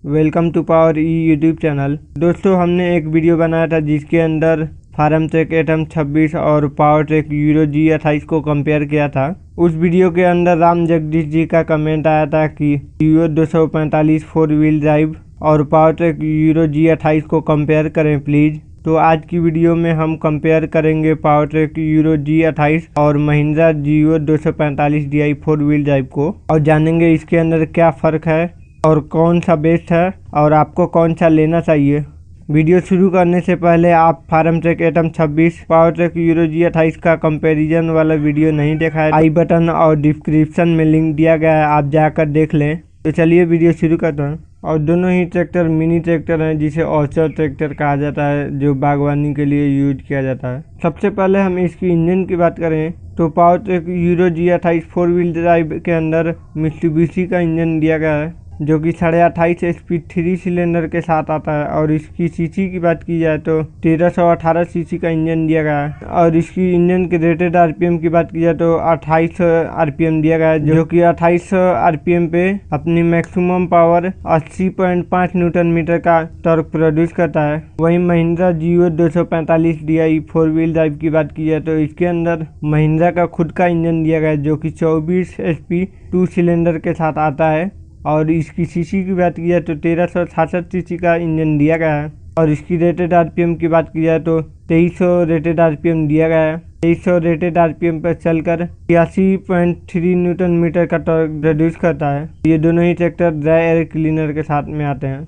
Welcome to power E YouTube channel. दोस्तों, हमने एक वीडियो बनाया था जिसके अंदर फार्म ट्रैक एटम 26 और पावर ट्रैक यूरो G28 को कंपेयर किया था। उस वीडियो के अंदर राम जगदीश जी का कमेंट आया था कि यूरो 245 फोर व्हील ड्राइव और पावर ट्रैक यूरो G28 को कंपेयर करें प्लीज़। तो आज की वीडियो में हम कंपेयर करेंगे पावर ट्रैक यूरो G28 और महिंद्रा जीओ 245 DI फोर व्हील ड्राइव को, और जानेंगे इसके अंदर क्या फ़र्क है और कौन सा बेस्ट है और आपको कौन सा लेना चाहिए। वीडियो शुरू करने से पहले आप Farmtrac Atom 26 Powertrac Euro G28 का कंपैरिजन वाला वीडियो नहीं देखा है, आई बटन और डिस्क्रिप्शन में लिंक दिया गया है, आप जाकर देख लें। तो चलिए वीडियो शुरू करते हैं। और दोनों ही ट्रैक्टर मिनी ट्रैक्टर हैं जिसे ऑर्चर ट्रैक्टर कहा जाता है, जो बागवानी के लिए यूज किया जाता है। सबसे पहले हम इसकी इंजन की बात करें तो power track Euro G28 four wheel drive के अंदर मित्सुबिशी का इंजन दिया गया है, जो कि 28.5 HP 3 सिलेंडर के साथ आता है। और इसकी सीसी की बात की जाए तो 1318 सीसी का इंजन दिया गया है। और इसकी इंजन के रेटेड आरपीएम की बात की जाए तो 2800 आरपीएम दिया गया है, जो कि 2800 आरपीएम पे अपनी मैक्सिमम पावर 80.5 न्यूटन मीटर का टॉर्क प्रोड्यूस करता है। वहीं महिंद्रा जीओ 245 DI फोर व्हील ड्राइव की बात की जाए तो इसके अंदर महिंद्रा का खुद का इंजन दिया गया है, जो कि 24 HP 2 सिलेंडर के साथ आता है। और इसकी सीसी की बात की जाए तो 1366 सीसी का इंजन दिया गया है। और इसकी रेटेड आरपीएम की बात की जाए तो 2300 रेटेड आरपीएम दिया गया है। 2300 रेटेड आरपीएम पर चलकर 83.3 न्यूटन मीटर का टॉर्क प्रोड्यूस करता है। ये दोनों ही ट्रैक्टर ड्राई एयर क्लीनर के साथ में आते हैं।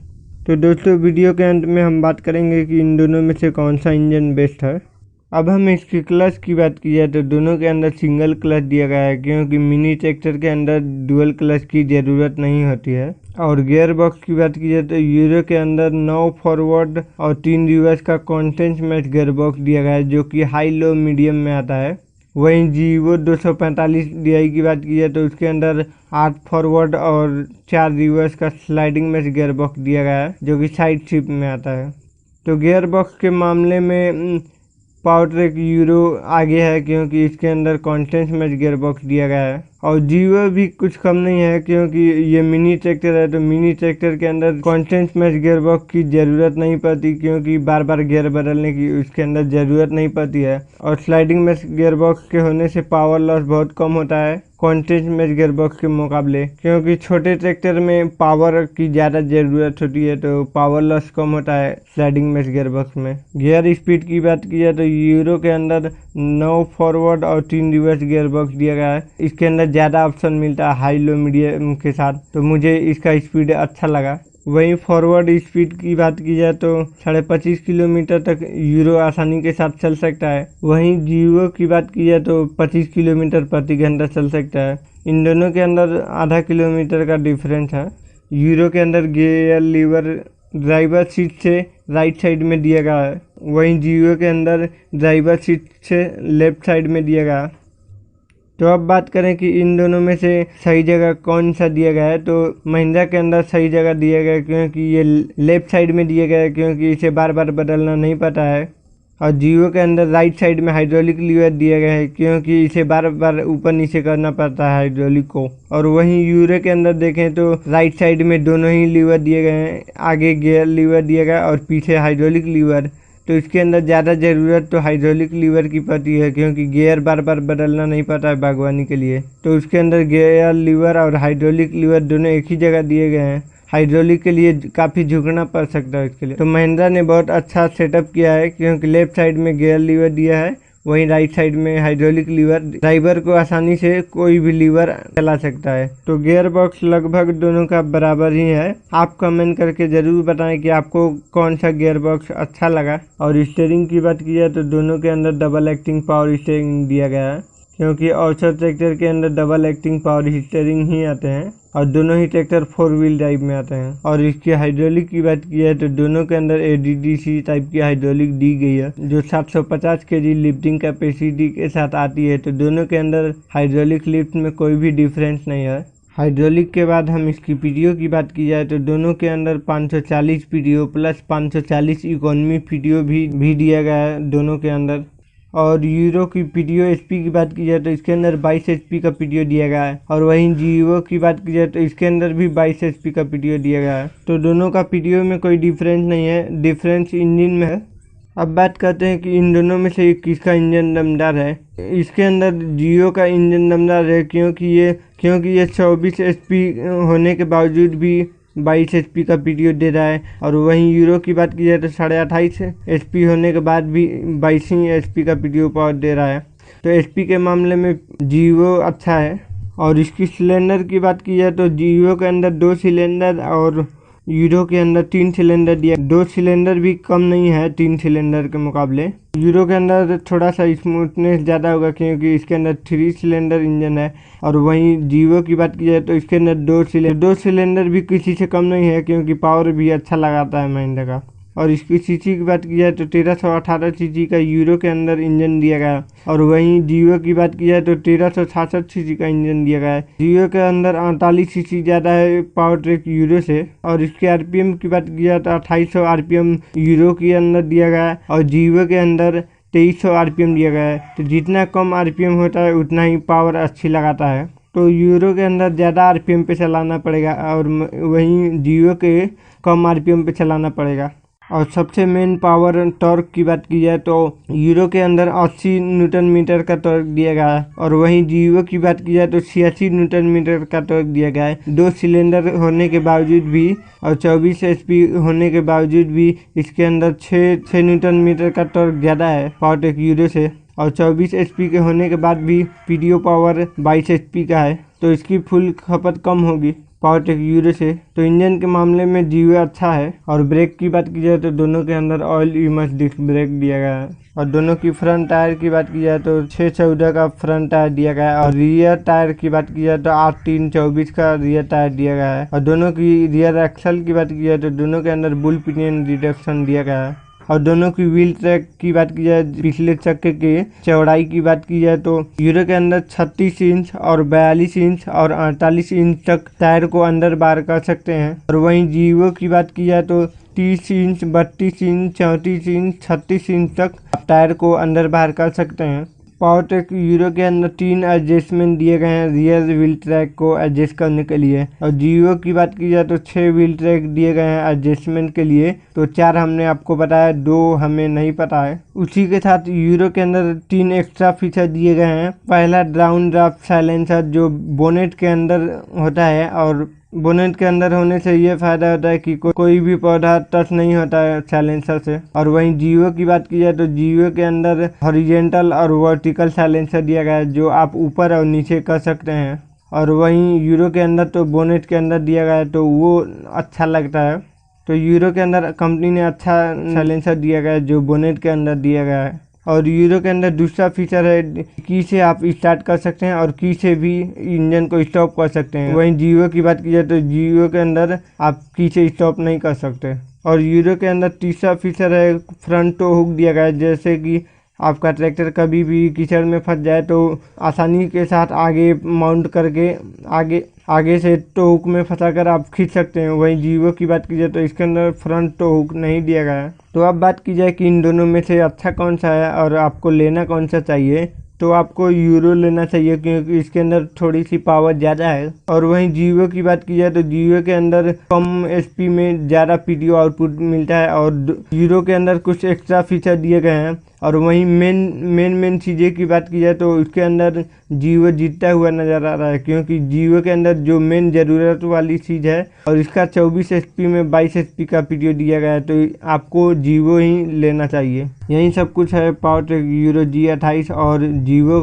तो दोस्तों, वीडियो के अंत में हम बात करेंगे कि इन दोनों में से कौन सा इंजन बेस्ट है। अब हम इसकी क्लच की बात की जाए तो दोनों के अंदर सिंगल क्लच दिया गया है, क्योंकि मिनी ट्रैक्टर के अंदर डुअल क्लच की ज़रूरत नहीं होती है। और गियर बॉक्स की बात की जाए तो यूरो के अंदर 9 फॉरवर्ड और 3 रिवर्स का कॉन्टेंट मैच गियर बॉक्स दिया गया है, जो कि हाई लो मीडियम में आता है। वहीं जीओ 245 DI की बात की जाए तो उसके अंदर 8 फॉरवर्ड और 4 रिवर्स का स्लाइडिंग मैच गियर बॉक्स दिया गया है, जो कि साइड शिफ्ट में आता है। तो गियर बॉक्स के मामले में पावर ट्रैक यूरो आगे है, क्योंकि इसके अंदर कॉन्टेंट मैच गियर बॉक्स दिया गया है। और जीओ भी कुछ कम नहीं है, क्योंकि ये मिनी ट्रैक्टर है, तो मिनी ट्रैक्टर के अंदर कॉन्टेंट मैच गियर बॉक्स की ज़रूरत नहीं पड़ती, क्योंकि बार बार गियर बदलने की उसके अंदर ज़रूरत नहीं पड़ती है। और स्लाइडिंग मैच गियर बॉक्स के होने से पावर लॉस बहुत कम होता है कॉन्टेंट मैच गियर बॉक्स के मुकाबले, क्योंकि छोटे ट्रैक्टर में पावर की ज़्यादा ज़रूरत होती है, तो पावर लॉस कम होता है स्लाइडिंग मैच गियर बॉक्स में। गियर स्पीड की बात की जाए तो यूरो के अंदर 9 फॉरवर्ड और 3 रिवर्स गियर बॉक्स दिया गया है। इसके अंदर ज़्यादा ऑप्शन मिलता है हाई लो मीडियम के साथ, तो मुझे इसका स्पीड अच्छा लगा। वहीं फॉरवर्ड स्पीड की बात की जाए तो 25.5 किलोमीटर तक यूरो आसानी के साथ चल सकता है। वहीं जीओ की बात की जाए तो 25 किलोमीटर प्रति घंटा चल सकता है। इन दोनों के अंदर आधा किलोमीटर का डिफरेंस है। यूरो के अंदर गियर लीवर ड्राइवर सीट से राइट साइड में दिया गया है, वहीं जीओ के अंदर ड्राइवर सीट से लेफ्ट साइड में दिया गया है। तो अब बात करें कि इन दोनों में से सही जगह कौन सा दिया गया है, तो महिंद्रा के अंदर सही जगह दिया गया है, क्योंकि ये लेफ्ट साइड में दिया गया है, क्योंकि इसे बार बार बदलना नहीं पड़ता है। और जीओ के अंदर राइट साइड में हाइड्रोलिक लीवर दिया गया है, क्योंकि इसे बार बार ऊपर नीचे करना पड़ता है हाइड्रोलिक को। और वहीं यूरो के अंदर देखें तो राइट साइड में दोनों ही लीवर दिए गए हैं, आगे गियर लीवर दिया गया और पीछे हाइड्रोलिक लीवर। तो इसके अंदर ज़्यादा ज़रूरत तो हाइड्रोलिक लीवर की पड़ती है, क्योंकि गियर बार बार बदलना नहीं पड़ता है बागवानी के लिए। तो उसके अंदर गियर लीवर और हाइड्रोलिक लीवर दोनों एक ही जगह दिए गए हैं। हाइड्रोलिक के लिए काफ़ी झुकना पड़ सकता है इसके लिए। तो महिंद्रा ने बहुत अच्छा सेटअप किया है, क्योंकि लेफ्ट साइड में गियर लीवर दिया है, वहीं राइट साइड में हाइड्रोलिक लीवर। ड्राइवर को आसानी से कोई भी लीवर चला सकता है। तो गियर बॉक्स लगभग दोनों का बराबर ही है। आप कमेंट करके ज़रूर बताएं कि आपको कौन सा गियर बॉक्स अच्छा लगा। और स्टीयरिंग की बात की जाए तो दोनों के अंदर डबल एक्टिंग पावर स्टीयरिंग दिया गया है, क्योंकि ऑर्चर ट्रैक्टर के अंदर डबल एक्टिंग पावर स्टीयरिंग ही आते हैं और दोनों ही ट्रैक्टर फोर व्हील ड्राइव में आते हैं। और इसकी हाइड्रोलिक की बात की जाए तो दोनों के अंदर ADDC टाइप की हाइड्रोलिक दी गई है, जो 750 kg लिफ्टिंग कैपेसिटी के साथ आती है। तो दोनों के अंदर हाइड्रोलिक लिफ्ट में कोई भी डिफरेंस नहीं है। हाइड्रोलिक के बाद हम इसकी PTO की बात की जाए तो दोनों के अंदर 540 PTO प्लस 540 इकोनॉमी PTO भी दिया गया है दोनों के अंदर। और यूरो की पीडीओ एचपी की बात की जाए तो इसके अंदर 22 एचपी का पीडीओ दिया गया है। और वहीं जियो की बात की जाए तो इसके अंदर भी 22 एचपी का पीडीओ दिया गया है। तो दोनों का पीडीओ में कोई डिफरेंस नहीं है, डिफरेंस इंजन में है। अब बात करते हैं कि इन दोनों में से किसका इंजन दमदार है। इसके अंदर जियो का इंजन दमदार है क्योंकि ये 24 एचपी होने के बावजूद भी 22 एचपी का पीडीओ दे रहा है। और वहीं यूरो की बात की जाए तो 28.5 एचपी होने के बाद भी 22 एचपी का पीडीओ पावर दे रहा है। तो एचपी के मामले में जियो अच्छा है। और इसकी सिलेंडर की बात की जाए तो जियो के अंदर 2 सिलेंडर और यूरो के अंदर 3 सिलेंडर दिया। 2 सिलेंडर भी कम नहीं है 3 सिलेंडर के मुकाबले। यूरो के अंदर थोड़ा सा स्मूथनेस ज़्यादा होगा क्योंकि इसके अंदर 3 सिलेंडर इंजन है। और वहीं जियो की बात की जाए तो इसके अंदर 2 सिलेंडर भी किसी से कम नहीं है क्योंकि पावर भी अच्छा लगाता है महिंद्रा का। और इसकी सीसी की बात की जाए तो 1318 सीसी का यूरो के अंदर इंजन दिया गया है। और वहीं जियो की बात की जाए तो 1366 सीसी का इंजन दिया गया है। जियो के अंदर 48 सीसी ज़्यादा है पावर ट्रैक यूरो से। और इसके आरपीएम की बात की जाए तो 2800 आरपीएम यूरो के अंदर दिया गया है और जियो के अंदर 2300 आरपीएम दिया गया है। तो जितना कम आरपीएम होता है उतना ही पावर अच्छी लगाता है। तो यूरो के अंदर ज़्यादा आरपीएम पे चलाना पड़ेगा और वहीं जियो के कम आरपीएम पे चलाना पड़ेगा। और सबसे मेन पावर टॉर्क की बात की जाए तो यूरो के अंदर 80 न्यूटन मीटर का टॉर्क दिया गया है। और वहीं जियो की बात की जाए तो 86 न्यूटन मीटर का टॉर्क दिया गया है। 2 सिलेंडर होने के बावजूद भी और 24 एचपी होने के बावजूद भी इसके अंदर 6 न्यूटन मीटर का टॉर्क ज़्यादा है पावर ट्रैक यूरो से। और 24 एचपी के होने के बाद भी पीडीओ पावर 22 एचपी का है तो इसकी फुल खपत कम होगी पावर ट्रैक यूरो से। तो इंजन के मामले में जियो अच्छा है। और ब्रेक की बात की जाए तो दोनों के अंदर ऑयल यूमस डिस्क ब्रेक दिया गया है। और दोनों की फ्रंट टायर की बात की जाए तो 614 का फ्रंट टायर दिया गया है। और रियर टायर की बात की जाए तो 8324 का रियर टायर दिया गया है। और दोनों की रियर एक्सल की बात की जाए तो दोनों के अंदर बुल पिनियन रिडक्शन दिया गया है। और दोनों की व्हील ट्रैक की बात की जाए पिछले चक्के के चौड़ाई की बात की जाए तो यूरो के अंदर 36 इंच और 42 इंच और 48 इंच तक टायर को अंदर बाहर कर सकते हैं। और वहीं जियो की बात की जाए तो 30 इंच 32 इंच 34 इंच 36 इंच तक टायर को अंदर बाहर कर सकते हैं। पावर ट्रैक यूरो के अंदर 3 एडजस्टमेंट दिए गए हैं रियर व्हील ट्रैक को एडजस्ट करने के लिए। और जियो की बात की जाए तो 6 व्हील ट्रैक दिए गए हैं एडजस्टमेंट के लिए। तो 4 हमने आपको बताया, 2 हमें नहीं पता है। उसी के साथ यूरो के अंदर 3 एक्स्ट्रा फीचर दिए गए हैं। पहला डाउन ड्राफ्ट साइलेंसर जो बोनेट के अंदर होता है। और बोनेट के अंदर होने से ये फायदा होता है कि कोई भी पौधा टच नहीं होता है साइलेंसर से। और वहीं जियो की बात की जाए तो जियो के अंदर हॉरिजेंटल और वर्टिकल साइलेंसर दिया गया है जो आप ऊपर और नीचे कर सकते हैं। और वहीं यूरो के अंदर तो बोनेट के अंदर दिया गया है तो वो अच्छा लगता है। तो यूरो के अंदर कंपनी ने अच्छा साइलेंसर दिया गया है जो बोनेट के अंदर दिया गया है। और यूरो के अंदर दूसरा फीचर है की से आप स्टार्ट कर सकते हैं और की से भी इंजन को स्टॉप कर सकते हैं। वहीं जियो की बात की जाए तो जियो के अंदर आप की से स्टॉप नहीं कर सकते। और यूरो के अंदर तीसरा फीचर है फ्रंट टो हुक दिया गया है, जैसे कि आपका ट्रैक्टर कभी भी कीचड़ में फंस जाए तो आसानी के साथ आगे माउंट करके आगे से टो हुक में फंसाकर आप खींच सकते हैं। वहीं जियो की बात की जाए तो इसके अंदर फ्रंट टो हुक नहीं दिया गया है। तो अब बात की जाए कि इन दोनों में से अच्छा कौन सा है और आपको लेना कौन सा चाहिए, तो आपको यूरो लेना चाहिए क्योंकि इसके अंदर थोड़ी सी पावर ज़्यादा है। और वहीं जियो की बात की जाए तो जियो के अंदर कम एचपी में ज़्यादा पीडीओ आउटपुट मिलता है और यूरो के अंदर कुछ एक्स्ट्रा फीचर दिए गए हैं। और वहीं मेन चीज़ें की बात की जाए तो उसके अंदर जियो जीतता हुआ नज़र आ रहा है क्योंकि जियो के अंदर जो मेन ज़रूरत वाली चीज़ है और इसका 24 एचपी में 22 एचपी का पीडीओ दिया गया है तो आपको जियो ही लेना चाहिए। यही सब कुछ है पावर ट्रैक यूरो G28 और जियो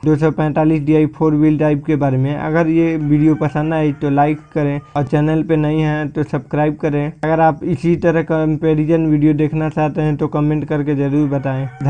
245 DI 4 व्हील ड्राइव के बारे में। अगर ये वीडियो पसंद आई तो लाइक करें और चैनल पे नहीं हैं तो सब्सक्राइब करें। अगर आप इसी तरह कंपैरिजन वीडियो देखना चाहते हैं तो कमेंट करके ज़रूर बताएं।